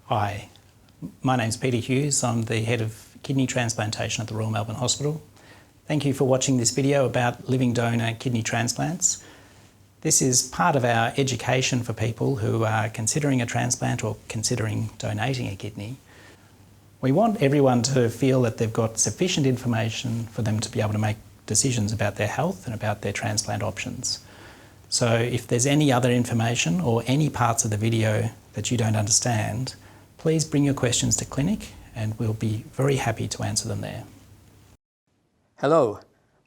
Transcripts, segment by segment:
Hi, my name's Peter Hughes. I'm the head of kidney transplantation at the Royal Melbourne Hospital. Thank you for watching this video about living donor kidney transplants. This is part of our education for people who are considering a transplant or considering donating a kidney. We want everyone to feel that they've got sufficient information for them to be able to make decisions about their health and about their transplant options. So if there's any other information or any parts of the video that you don't understand, please bring your questions to clinic and we'll be very happy to answer them there. Hello,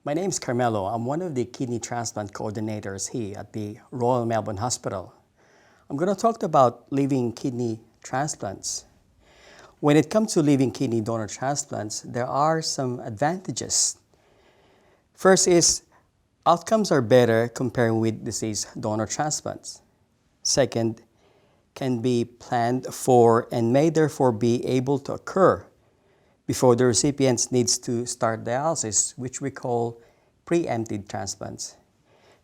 my name is Carmelo. I'm one of the kidney transplant coordinators here at the Royal Melbourne Hospital. I'm going to talk about living kidney transplants. When it comes to living kidney donor transplants, there are some advantages. First is outcomes are better comparing with deceased donor transplants. Second, can be planned for and may therefore be able to occur before the recipient needs to start dialysis, which we call preemptive transplants.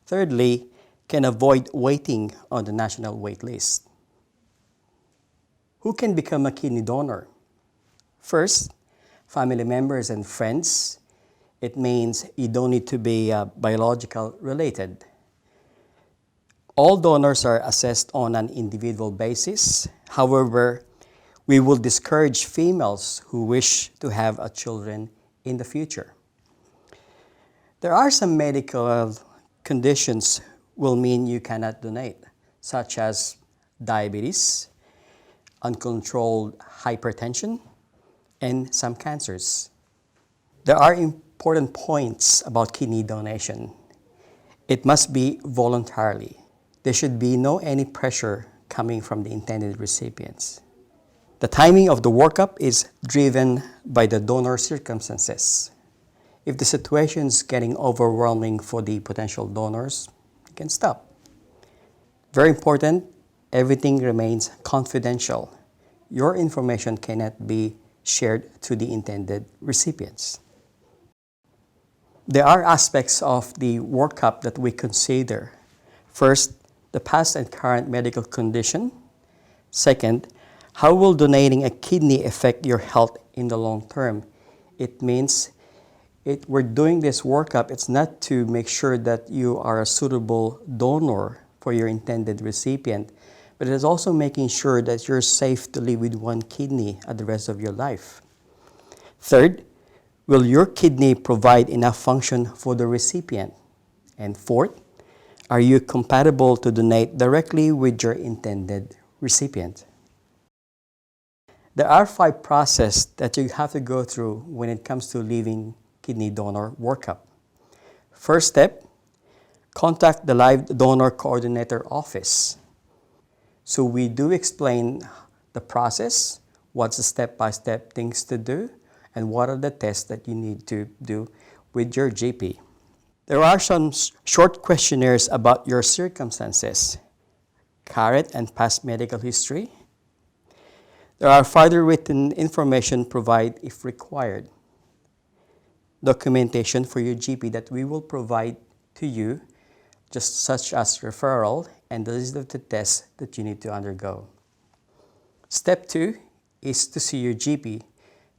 Thirdly, can avoid waiting on the national wait list. Who can become a kidney donor? First, family members and friends. It means you don't need to be biological related. All donors are assessed on an individual basis. However, we will discourage females who wish to have children in the future. There are some medical conditions will mean you cannot donate, such as diabetes, uncontrolled hypertension, and some cancers. There are important points about kidney donation. It must be voluntarily. There should be no any pressure coming from the intended recipients. The timing of the workup is driven by the donor circumstances. If the situation is getting overwhelming for the potential donors, you can stop. Very important, everything remains confidential. Your information cannot be shared to the intended recipients. There are aspects of the workup that we consider. First, the past and current medical condition. Second, how will donating a kidney affect your health in the long term? It means we're doing this workup, it's not to make sure that you are a suitable donor for your intended recipient, but it is also making sure that you're safe to live with one kidney at the rest of your life. Third, will your kidney provide enough function for the recipient? And fourth, are you compatible to donate directly with your intended recipient? There are 5 processes that you have to go through when it comes to living kidney donor workup. First step, contact the live donor coordinator office. So we do explain the process, what's the step-by-step things to do, and what are the tests that you need to do with your GP. There are some short questionnaires about your circumstances, current and past medical history. There are further written information provided if required. Documentation for your GP that we will provide to you, just such as referral and the list of the tests that you need to undergo. Step 2 is to see your GP.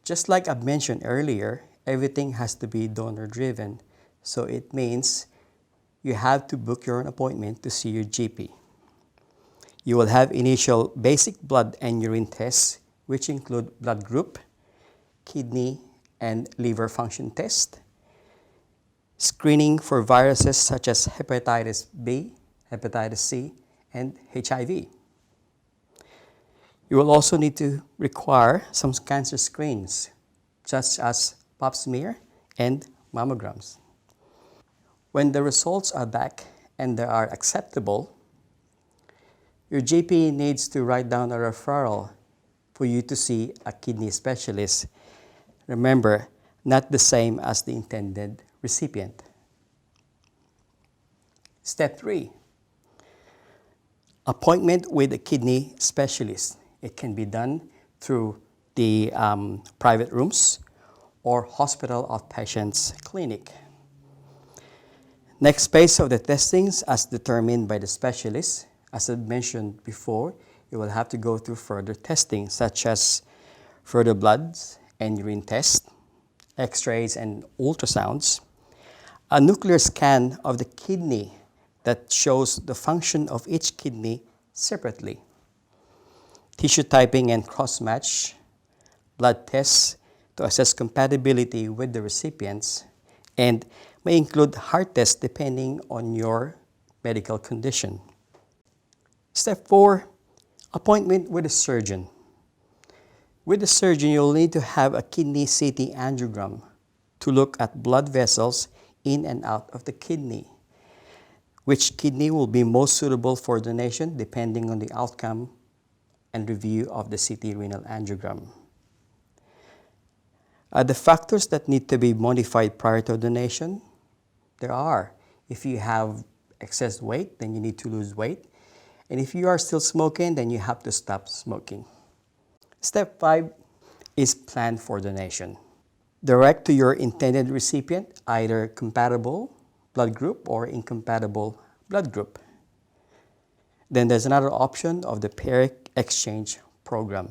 Just like I mentioned earlier, everything has to be donor-driven. So it means you have to book your own appointment to see your GP. You will have initial basic blood and urine tests, which include blood group, kidney, and liver function test, screening for viruses such as hepatitis B, hepatitis C, and HIV. You will also need to require some cancer screens, such as pap smear and mammograms. When the results are back and they are acceptable, your GP needs to write down a referral for you to see a kidney specialist. Remember, not the same as the intended recipient. Step 3, appointment with a kidney specialist. It can be done through the private rooms or hospital outpatients clinic. Next phase of the testings, as determined by the specialist, as I mentioned before, you will have to go through further testing, such as further bloods and urine tests, x-rays and ultrasounds, a nuclear scan of the kidney that shows the function of each kidney separately, tissue typing and cross-match, blood tests to assess compatibility with the recipients, and may include heart tests depending on your medical condition. Step 4, appointment with a surgeon. With the surgeon, you'll need to have a kidney CT angiogram to look at blood vessels in and out of the kidney. Which kidney will be most suitable for donation depending on the outcome and review of the CT renal angiogram. The factors that need to be modified prior to donation, there are. If you have excess weight, then you need to lose weight. And if you are still smoking, then you have to stop smoking. Step 5 is plan for donation. Direct to your intended recipient either compatible blood group or incompatible blood group. Then there's another option of the pair exchange program.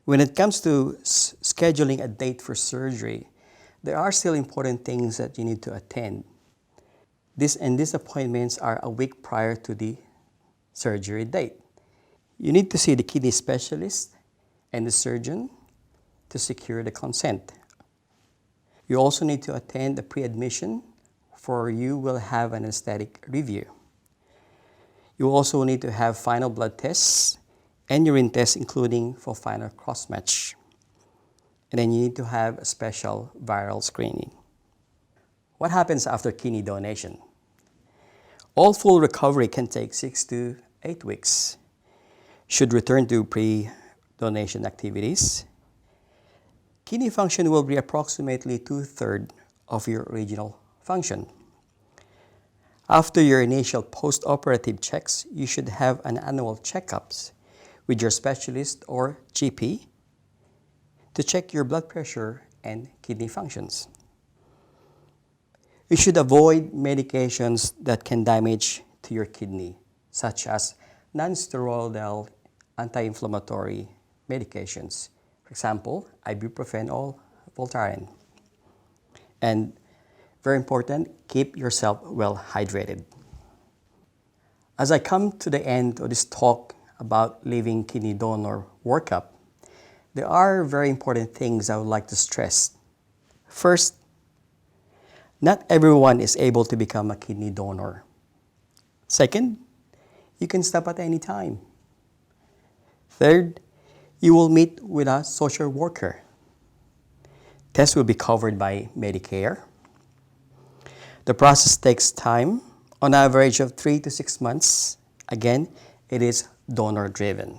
When it comes to scheduling a date for surgery, there are still important things that you need to attend. These appointments are a week prior to the surgery date. You need to see the kidney specialist and the surgeon to secure the consent. You also need to attend the pre-admission, for you will have an anesthetic review. You also need to have final blood tests and urine tests, including for final cross-match. And then you need to have a special viral screening. What happens after kidney donation? All full recovery can take 6 to 8 weeks. Should return to pre-donation activities. Kidney function will be approximately 2/3 of your original function. After your initial post-operative checks, you should have an annual checkups with your specialist or GP to check your blood pressure and kidney functions. You should avoid medications that can damage to your kidney, such as non-steroidal anti-inflammatory medications. For example, ibuprofen or Voltaren. And very important, keep yourself well hydrated. As I come to the end of this talk about living kidney donor workup, there are very important things I would like to stress. First, not everyone is able to become a kidney donor. Second, you can stop at any time. Third, you will meet with a social worker. Tests will be covered by Medicare. The process takes time, on average of 3 to 6 months. Again, it is donor-driven.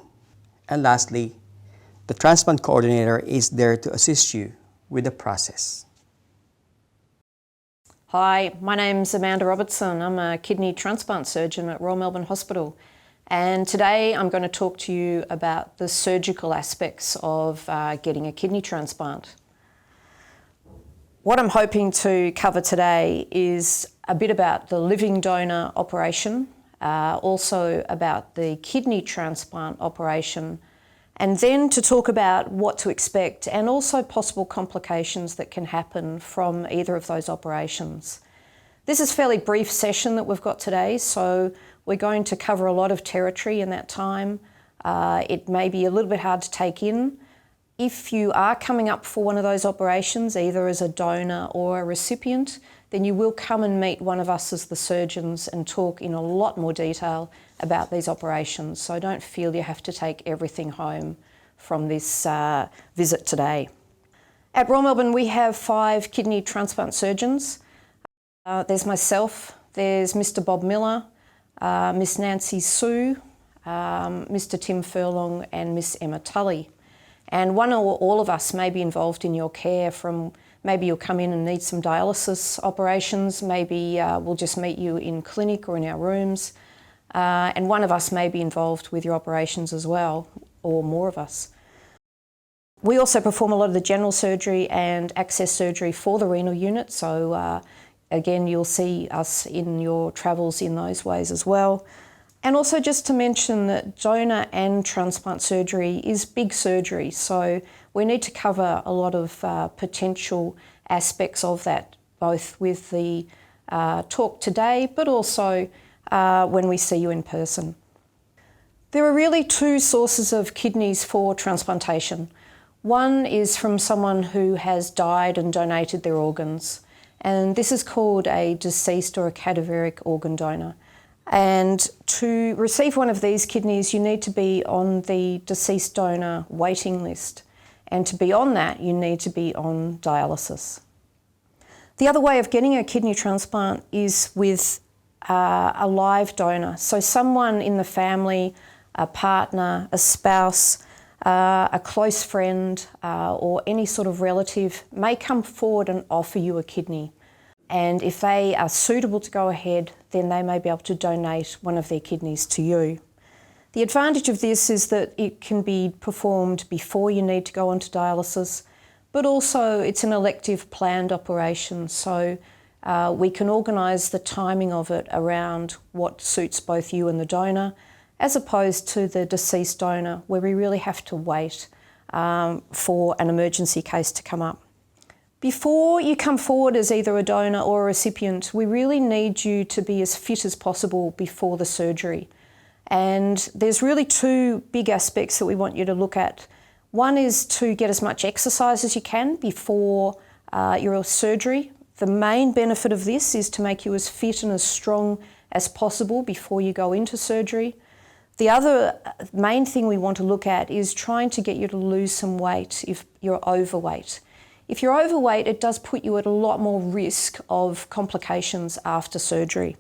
And lastly, the transplant coordinator is there to assist you with the process. Hi, my name's Amanda Robertson. I'm a kidney transplant surgeon at Royal Melbourne Hospital. And today I'm going to talk to you about the surgical aspects of getting a kidney transplant. What I'm hoping to cover today is a bit about the living donor operation, also about the kidney transplant operation, and then to talk about what to expect and also possible complications that can happen from either of those operations. This is a fairly brief session that we've got today, so we're going to cover a lot of territory in that time. It may be a little bit hard to take in. If you are coming up for one of those operations, either as a donor or a recipient, then you will come and meet one of us as the surgeons and talk in a lot more detail about these operations. So don't feel you have to take everything home from this visit today. At Royal Melbourne, we have 5 kidney transplant surgeons. There's myself, there's Mr. Bob Miller, Miss Nancy Sue, Mr. Tim Furlong and Miss Emma Tully. And one or all of us may be involved in your care from maybe you'll come in and need some dialysis operations, maybe we'll just meet you in clinic or in our rooms, and one of us may be involved with your operations as well, or more of us. We also perform a lot of the general surgery and access surgery for the renal unit, so again, you'll see us in your travels in those ways as well. And also just to mention that donor and transplant surgery is big surgery, so we need to cover a lot of potential aspects of that, both with the talk today, but also when we see you in person. There are really two sources of kidneys for transplantation. One is from someone who has died and donated their organs, and this is called a deceased or a cadaveric organ donor. And to receive one of these kidneys, you need to be on the deceased donor waiting list. And to be on that, you need to be on dialysis. The other way of getting a kidney transplant is with a live donor. So someone in the family, a partner, a spouse, a close friend, or any sort of relative may come forward and offer you a kidney. And if they are suitable to go ahead, then they may be able to donate one of their kidneys to you. The advantage of this is that it can be performed before you need to go onto dialysis, but also it's an elective planned operation, so we can organise the timing of it around what suits both you and the donor, as opposed to the deceased donor, where we really have to wait for an emergency case to come up. Before you come forward as either a donor or a recipient, we really need you to be as fit as possible before the surgery. And there's really two big aspects that we want you to look at. One is to get as much exercise as you can before your surgery. The main benefit of this is to make you as fit and as strong as possible before you go into surgery. The other main thing we want to look at is trying to get you to lose some weight if you're overweight. If you're overweight, it does put you at a lot more risk of complications after surgery.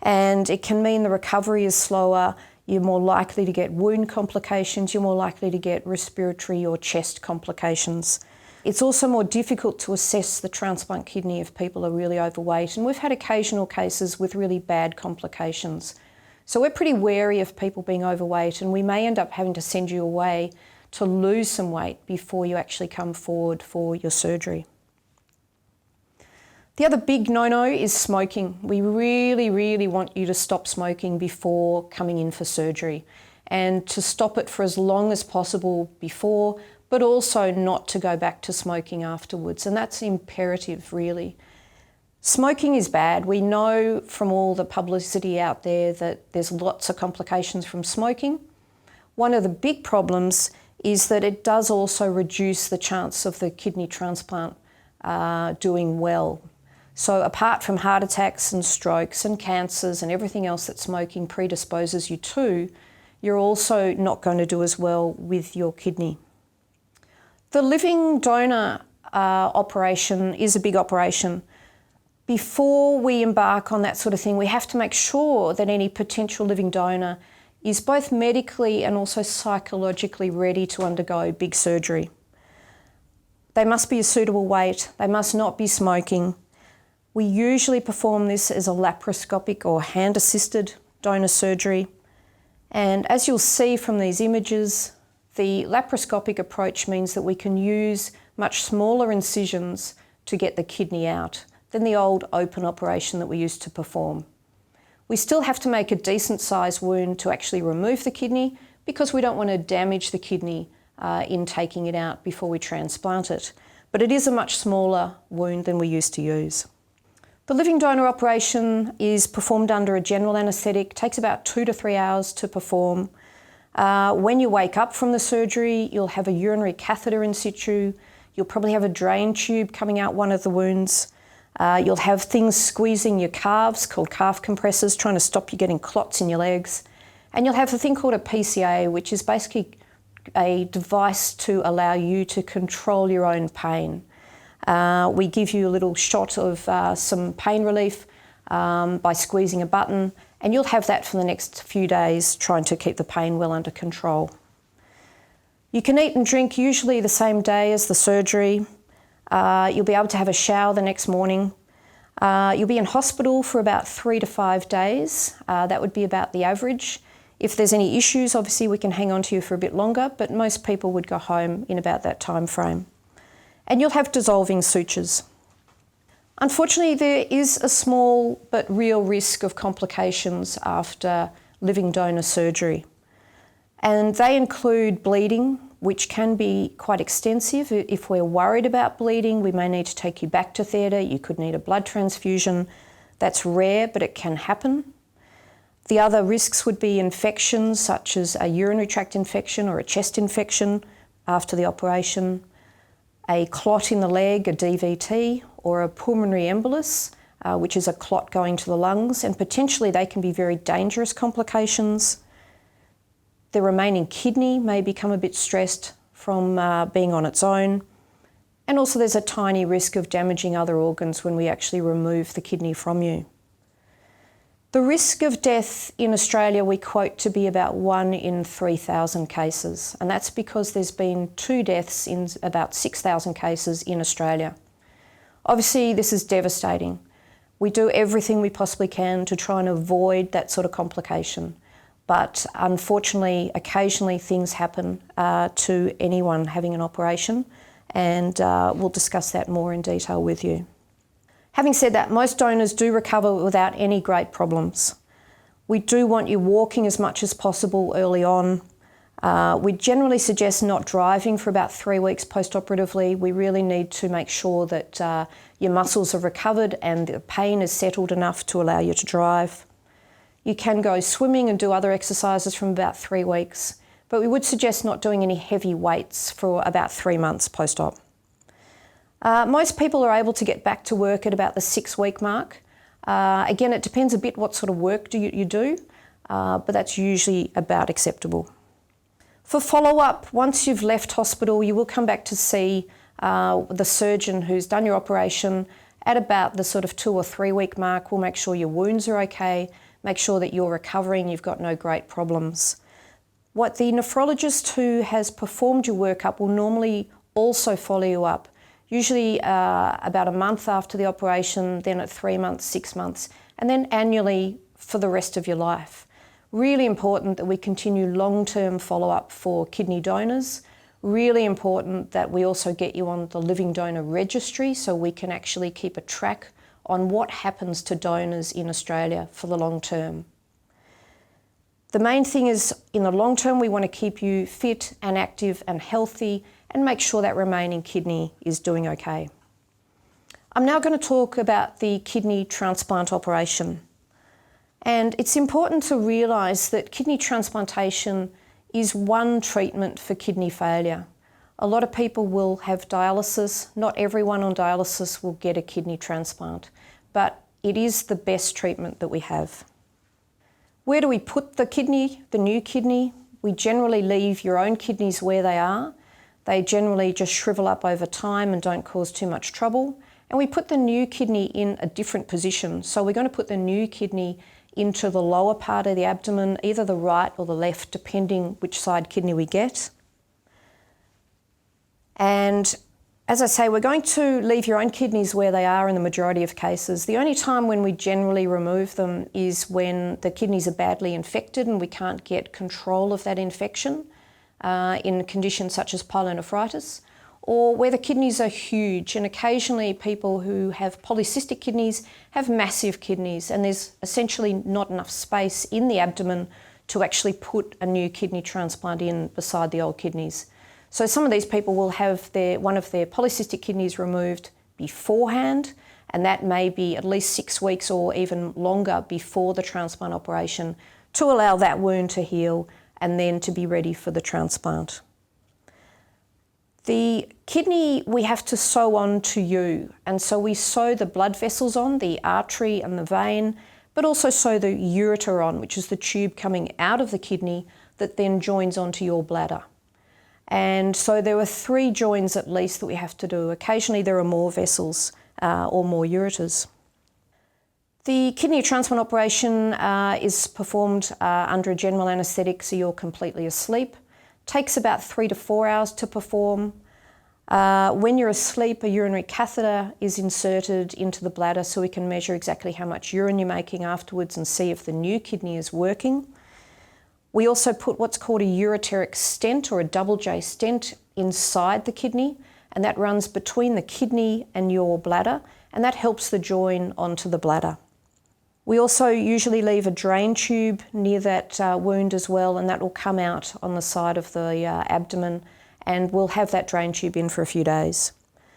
And it can mean the recovery is slower, you're more likely to get wound complications, you're more likely to get respiratory or chest complications. It's also more difficult to assess the transplant kidney if people are really overweight, and we've had occasional cases with really bad complications. So we're pretty wary of people being overweight, and we may end up having to send you away to lose some weight before you actually come forward for your surgery. The other big no-no is smoking. We really, really want you to stop smoking before coming in for surgery, and to stop it for as long as possible before, but also not to go back to smoking afterwards, and that's imperative really. Smoking is bad. We know from all the publicity out there that there's lots of complications from smoking. One of the big problems is that it does also reduce the chance of the kidney transplant doing well. So apart from heart attacks and strokes and cancers and everything else that smoking predisposes you to, you're also not going to do as well with your kidney. The living donor operation is a big operation. Before we embark on that sort of thing, we have to make sure that any potential living donor is both medically and also psychologically ready to undergo big surgery. They must be a suitable weight, they must not be smoking. We usually perform this as a laparoscopic or hand-assisted donor surgery. And as you'll see from these images, the laparoscopic approach means that we can use much smaller incisions to get the kidney out than the old open operation that we used to perform. We still have to make a decent sized wound to actually remove the kidney because we don't want to damage the kidney in taking it out before we transplant it. But it is a much smaller wound than we used to use. The living donor operation is performed under a general anaesthetic, takes about 2 to 3 hours to perform. When you wake up from the surgery, you'll have a urinary catheter in situ, you'll probably have a drain tube coming out one of the wounds. You'll have things squeezing your calves called calf compressors, trying to stop you getting clots in your legs. And you'll have a thing called a PCA, which is basically a device to allow you to control your own pain. We give you a little shot of some pain relief by squeezing a button, and you'll have that for the next few days, trying to keep the pain well under control. You can eat and drink usually the same day as the surgery. You'll be able to have a shower the next morning. You'll be in hospital for about 3 to 5 days. That would be about the average. If there's any issues, obviously we can hang on to you for a bit longer, but most people would go home in about that time frame. And you'll have dissolving sutures. Unfortunately, there is a small but real risk of complications after living donor surgery. And they include bleeding, which can be quite extensive. If we're worried about bleeding, we may need to take you back to theatre. You could need a blood transfusion. That's rare, but it can happen. The other risks would be infections such as a urinary tract infection or a chest infection after the operation, a clot in the leg, a DVT, or a pulmonary embolus, which is a clot going to the lungs, and potentially they can be very dangerous complications. The remaining kidney may become a bit stressed from being on its own. And also there's a tiny risk of damaging other organs when we actually remove the kidney from you. The risk of death in Australia we quote to be about 1 in 3,000 cases, and that's because there's been 2 deaths in about 6,000 cases in Australia. Obviously this is devastating. We do everything we possibly can to try and avoid that sort of complication. But unfortunately, occasionally things happen to anyone having an operation, and we'll discuss that more in detail with you. Having said that, most donors do recover without any great problems. We do want you walking as much as possible early on. We generally suggest not driving for about 3 weeks post-operatively. We really need to make sure that your muscles have recovered and the pain is settled enough to allow you to drive. You can go swimming and do other exercises from about 3 weeks, but we would suggest not doing any heavy weights for about 3 months post-op. Most people are able to get back to work at about the 6-week mark. Again, it depends a bit what sort of work you do, but that's usually about acceptable. For follow-up, once you've left hospital, you will come back to see the surgeon who's done your operation at about the sort of 2 or 3 week mark. We'll make sure your wounds are okay, make sure that you're recovering, you've got no great problems. What the nephrologist who has performed your workup will normally also follow you up, usually about a month after the operation, then at 3 months, 6 months, and then annually for the rest of your life. Really important that we continue long-term follow-up for kidney donors. Really important that we also get you on the living donor registry so we can actually keep a track on what happens to donors in Australia for the long term. The main thing is, in the long term, we want to keep you fit and active and healthy and make sure that remaining kidney is doing okay. I'm now going to talk about the kidney transplant operation. And it's important to realise that kidney transplantation is one treatment for kidney failure. A lot of people will have dialysis. Not everyone on dialysis will get a kidney transplant, but it is the best treatment that we have. Where do we put the kidney, the new kidney? We generally leave your own kidneys where they are. They generally just shrivel up over time and don't cause too much trouble. And we put the new kidney in a different position. So we're going to put the new kidney into the lower part of the abdomen, either the right or the left, depending which side kidney we get. And as I say, we're going to leave your own kidneys where they are in the majority of cases. The only time when we generally remove them is when the kidneys are badly infected and we can't get control of that infection in conditions such as pyelonephritis, or where the kidneys are huge, and occasionally people who have polycystic kidneys have massive kidneys and there's essentially not enough space in the abdomen to actually put a new kidney transplant in beside the old kidneys. So some of these people will have one of their polycystic kidneys removed beforehand, and that may be at least 6 weeks or even longer before the transplant operation to allow that wound to heal and then to be ready for the transplant. The kidney we have to sew on to you, and so we sew the blood vessels on, the artery and the vein, but also sew the ureter on, which is the tube coming out of the kidney that then joins onto your bladder. And so there are 3 joins at least that we have to do. Occasionally there are more vessels or more ureters. The kidney transplant operation is performed under a general anaesthetic, so you're completely asleep. Takes about 3 to 4 hours to perform. When you're asleep, a urinary catheter is inserted into the bladder so we can measure exactly how much urine you're making afterwards and see if the new kidney is working. We also put what's called a ureteric stent or a double J stent inside the kidney, and that runs between the kidney and your bladder, and that helps the join onto the bladder. We also usually leave a drain tube near that wound as well, and that will come out on the side of the abdomen, and we'll have that drain tube in for a few days.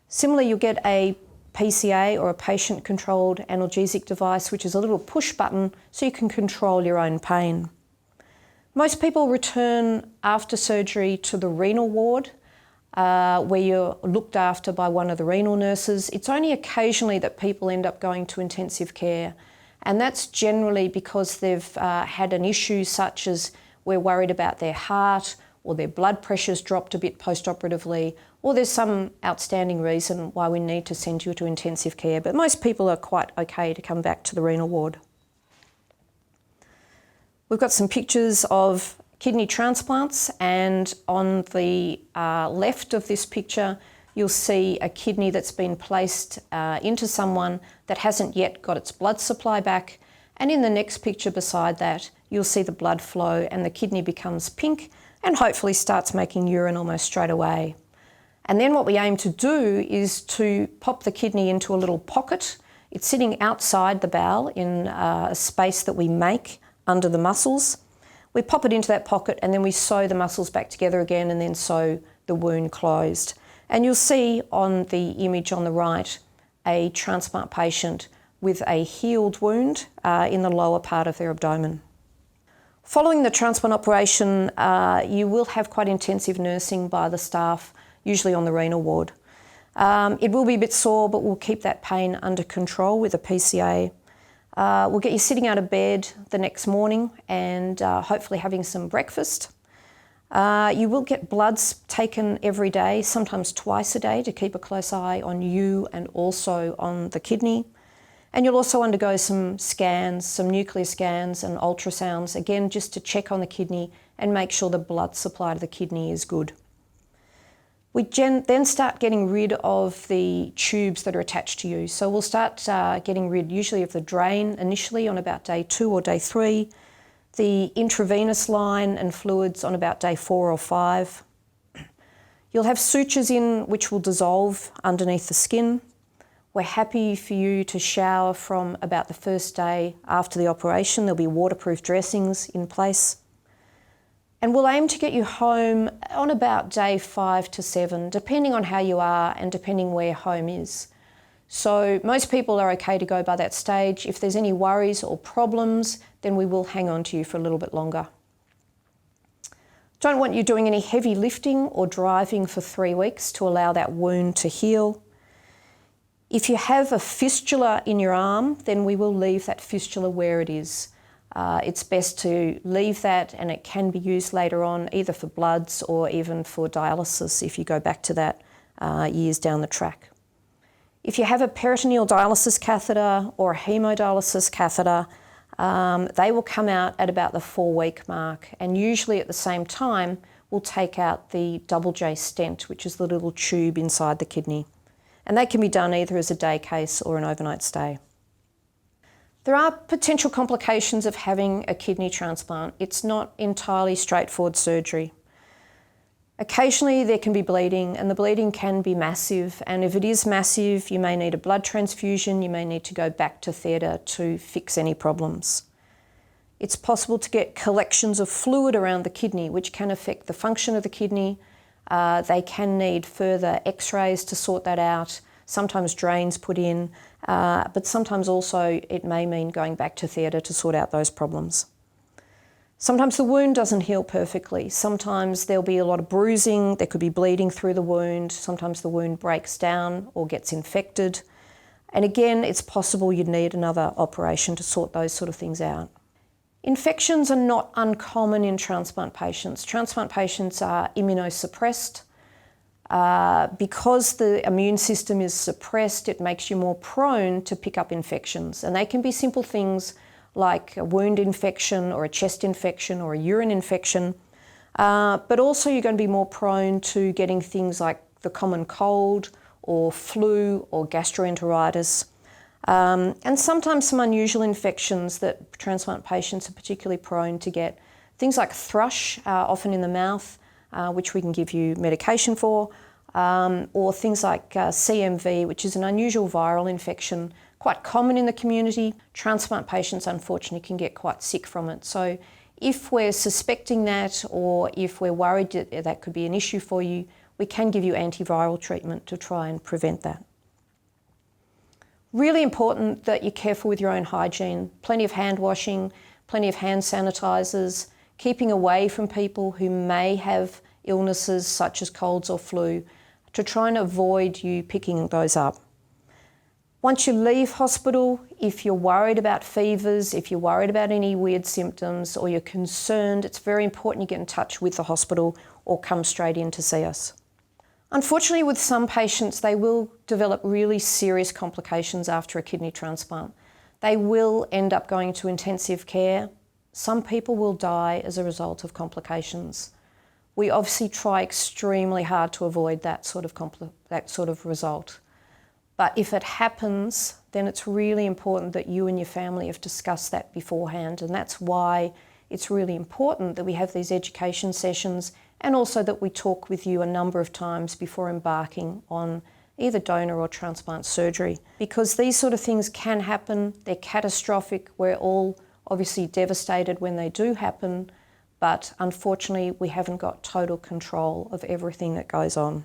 Similarly, you'll get a PCA or a patient-controlled analgesic device, which is a little push button so you can control your own pain. Most people return after surgery to the renal ward, where you're looked after by one of the renal nurses. It's only occasionally that people end up going to intensive care, and that's generally because they've had an issue such as we're worried about their heart, or their blood pressure's dropped a bit post-operatively, or there's some outstanding reason why we need to send you to intensive care. But most people are quite okay to come back to the renal ward. We've got some pictures of kidney transplants, and on the left of this picture you'll see a kidney that's been placed into someone that hasn't yet got its blood supply back, and in the next picture beside that you'll see the blood flow and the kidney becomes pink and hopefully starts making urine almost straight away. And then what we aim to do is to pop the kidney into a little pocket. It's sitting outside the bowel in a space that we make under the muscles. We pop it into that pocket and then we sew the muscles back together again and then sew the wound closed. And you'll see on the image on the right a transplant patient with a healed wound in the lower part of their abdomen. Following the transplant operation, you will have quite intensive nursing by the staff, usually on the renal ward. It will be a bit sore, but we'll keep that pain under control with a PCA. We'll get you sitting out of bed the next morning and hopefully having some breakfast. You will get bloods taken every day, sometimes twice a day, to keep a close eye on you and also on the kidney. And you'll also undergo some scans, some nuclear scans and ultrasounds, again just to check on the kidney and make sure the blood supply to the kidney is good. We then start getting rid of the tubes that are attached to you. So we'll start getting rid usually of the drain initially on about day 2 or day 3, the intravenous line and fluids on about day 4 or 5. You'll have sutures in which will dissolve underneath the skin. We're happy for you to shower from about the first day after the operation. There'll be waterproof dressings in place. And we'll aim to get you home on about day 5 to 7, depending on how you are and depending where home is. So most people are okay to go by that stage. If there's any worries or problems, then we will hang on to you for a little bit longer. Don't want you doing any heavy lifting or driving for 3 weeks to allow that wound to heal. If you have a fistula in your arm, then we will leave that fistula where it is. It's best to leave that, and it can be used later on either for bloods or even for dialysis if you go back to that years down the track. If you have a peritoneal dialysis catheter or a hemodialysis catheter, they will come out at about the 4-week mark, and usually at the same time we'll take out the double J stent, which is the little tube inside the kidney. And they can be done either as a day case or an overnight stay. There are potential complications of having a kidney transplant. It's not entirely straightforward surgery. Occasionally there can be bleeding, and the bleeding can be massive, and if it is massive you may need a blood transfusion, you may need to go back to theatre to fix any problems. It's possible to get collections of fluid around the kidney which can affect the function of the kidney. They can need further x-rays to sort that out, sometimes drains put in, but sometimes also it may mean going back to theatre to sort out those problems. Sometimes the wound doesn't heal perfectly. Sometimes there'll be a lot of bruising, there could be bleeding through the wound, sometimes the wound breaks down or gets infected. And again, it's possible you'd need another operation to sort those sort of things out. Infections are not uncommon in transplant patients. Transplant patients are immunosuppressed. Because the immune system is suppressed, it makes you more prone to pick up infections. And they can be simple things like a wound infection or a chest infection or a urine infection. But also you're going to be more prone to getting things like the common cold or flu or gastroenteritis. And sometimes some unusual infections that transplant patients are particularly prone to get. Things like thrush, often in the mouth, which we can give you medication for, or things like CMV, which is an unusual viral infection quite common in the community. Transplant patients unfortunately can get quite sick from it. So if we're suspecting that, or if we're worried that that could be an issue for you, we can give you antiviral treatment to try and prevent that. Really important that you're careful with your own hygiene. Plenty of hand washing, plenty of hand sanitizers, keeping away from people who may have illnesses such as colds or flu, to try and avoid you picking those up. Once you leave hospital, if you're worried about fevers, if you're worried about any weird symptoms, or you're concerned, it's very important you get in touch with the hospital or come straight in to see us. Unfortunately, with some patients, they will develop really serious complications after a kidney transplant. They will end up going to intensive care. Some people will die as a result of complications. We obviously try extremely hard to avoid that sort of result. But if it happens, then it's really important that you and your family have discussed that beforehand, and that's why it's really important that we have these education sessions, and also that we talk with you a number of times before embarking on either donor or transplant surgery. Because these sort of things can happen, they're catastrophic, we're all obviously devastated when they do happen, but unfortunately we haven't got total control of everything that goes on.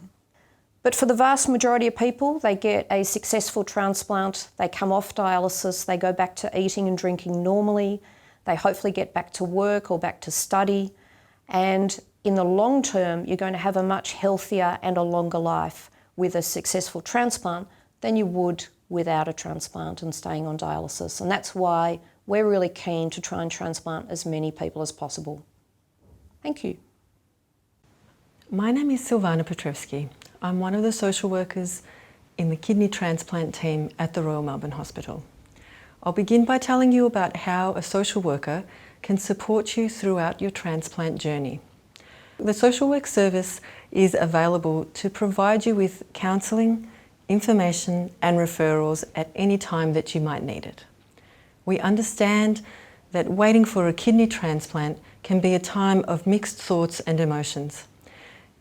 But for the vast majority of people, they get a successful transplant, they come off dialysis, they go back to eating and drinking normally, they hopefully get back to work or back to study, and in the long term, you're going to have a much healthier and a longer life with a successful transplant than you would without a transplant and staying on dialysis. And that's why we're really keen to try and transplant as many people as possible. Thank you. My name is Silvana Petrevski. I'm one of the social workers in the kidney transplant team at the Royal Melbourne Hospital. I'll begin by telling you about how a social worker can support you throughout your transplant journey. The social work service is available to provide you with counselling, information and referrals at any time that you might need it. We understand that waiting for a kidney transplant can be a time of mixed thoughts and emotions.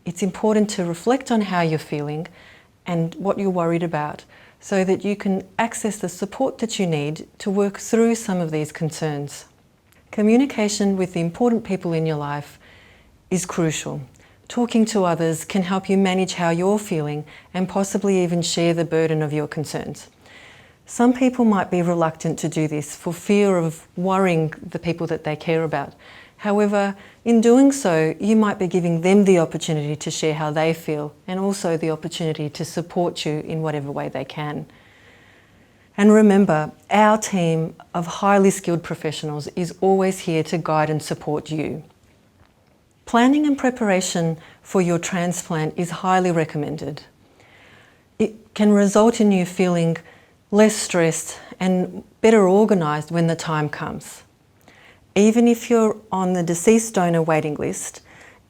It's important to reflect on how you're feeling and what you're worried about, so that you can access the support that you need to work through some of these concerns. Communication with the important people in your life is crucial. Talking to others can help you manage how you're feeling and possibly even share the burden of your concerns. Some people might be reluctant to do this for fear of worrying the people that they care about. However, in doing so, you might be giving them the opportunity to share how they feel, and also the opportunity to support you in whatever way they can. And remember, our team of highly skilled professionals is always here to guide and support you. Planning and preparation for your transplant is highly recommended. It can result in you feeling less stressed and better organised when the time comes. Even if you're on the deceased donor waiting list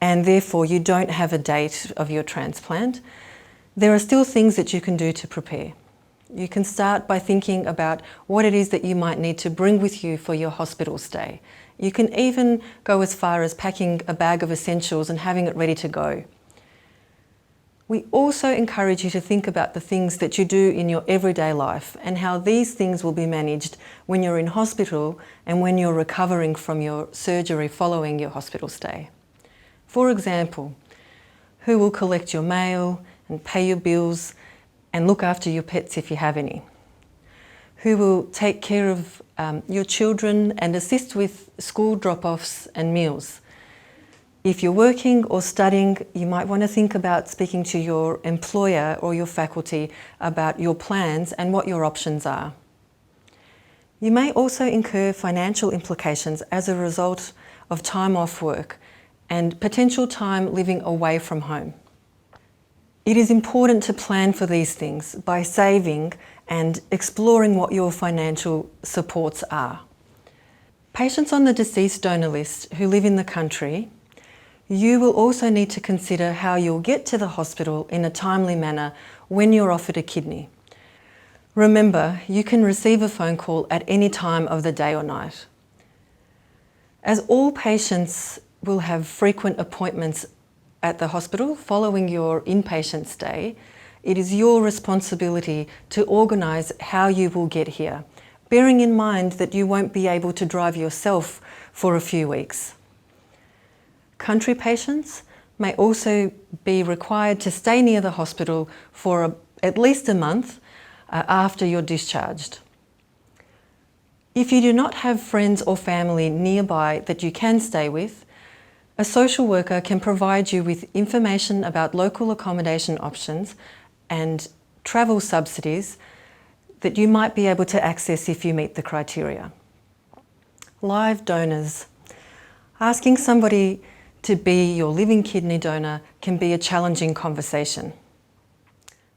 and therefore you don't have a date of your transplant, there are still things that you can do to prepare. You can start by thinking about what it is that you might need to bring with you for your hospital stay. You can even go as far as packing a bag of essentials and having it ready to go. We also encourage you to think about the things that you do in your everyday life and how these things will be managed when you're in hospital and when you're recovering from your surgery following your hospital stay. For example, who will collect your mail and pay your bills and look after your pets if you have any? Who will take care of your children and assist with school drop-offs and meals? If you're working or studying, you might want to think about speaking to your employer or your faculty about your plans and what your options are. You may also incur financial implications as a result of time off work and potential time living away from home. It is important to plan for these things by saving and exploring what your financial supports are. Patients on the deceased donor list who live in the country, you will also need to consider how you'll get to the hospital in a timely manner when you're offered a kidney. Remember, you can receive a phone call at any time of the day or night. As all patients will have frequent appointments at the hospital following your inpatient stay, It is your responsibility to organise how you will get here, bearing in mind that you won't be able to drive yourself for a few weeks. Country patients may also be required to stay near the hospital for at least a month after you're discharged. If you do not have friends or family nearby that you can stay with, a social worker can provide you with information about local accommodation options and travel subsidies that you might be able to access if you meet the criteria. Live donors. Asking somebody to be your living kidney donor can be a challenging conversation.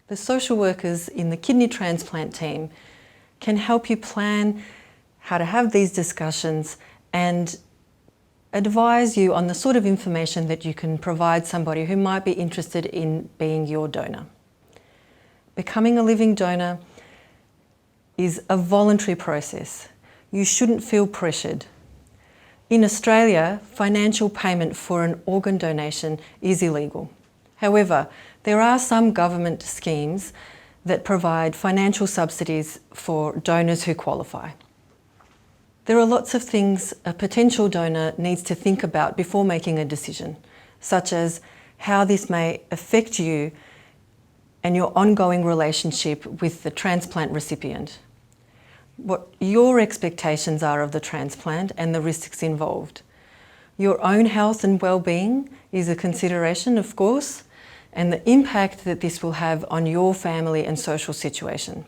The social workers in the kidney transplant team can help you plan how to have these discussions and advise you on the sort of information that you can provide somebody who might be interested in being your donor. Becoming a living donor is a voluntary process. You shouldn't feel pressured. In Australia, financial payment for an organ donation is illegal. However, there are some government schemes that provide financial subsidies for donors who qualify. There are lots of things a potential donor needs to think about before making a decision, such as how this may affect you and your ongoing relationship with the transplant recipient, what your expectations are of the transplant and the risks involved. Your own health and well-being is a consideration, of course, and the impact that this will have on your family and social situation.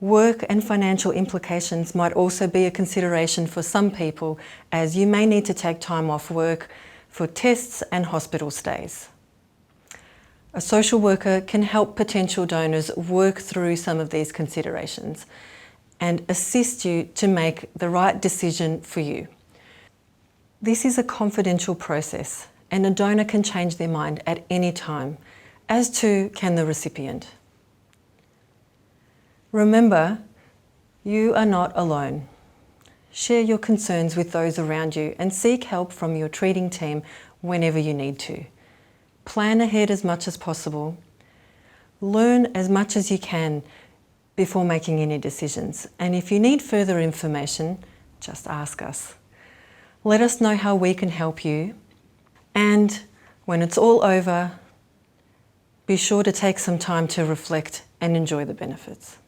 Work and financial implications might also be a consideration for some people, as you may need to take time off work for tests and hospital stays. A social worker can help potential donors work through some of these considerations and assist you to make the right decision for you. This is a confidential process, and a donor can change their mind at any time, as too can the recipient. Remember, you are not alone. Share your concerns with those around you and seek help from your treating team whenever you need to. Plan ahead as much as possible. Learn as much as you can before making any decisions. And if you need further information, just ask us. Let us know how we can help you. And when it's all over, be sure to take some time to reflect and enjoy the benefits.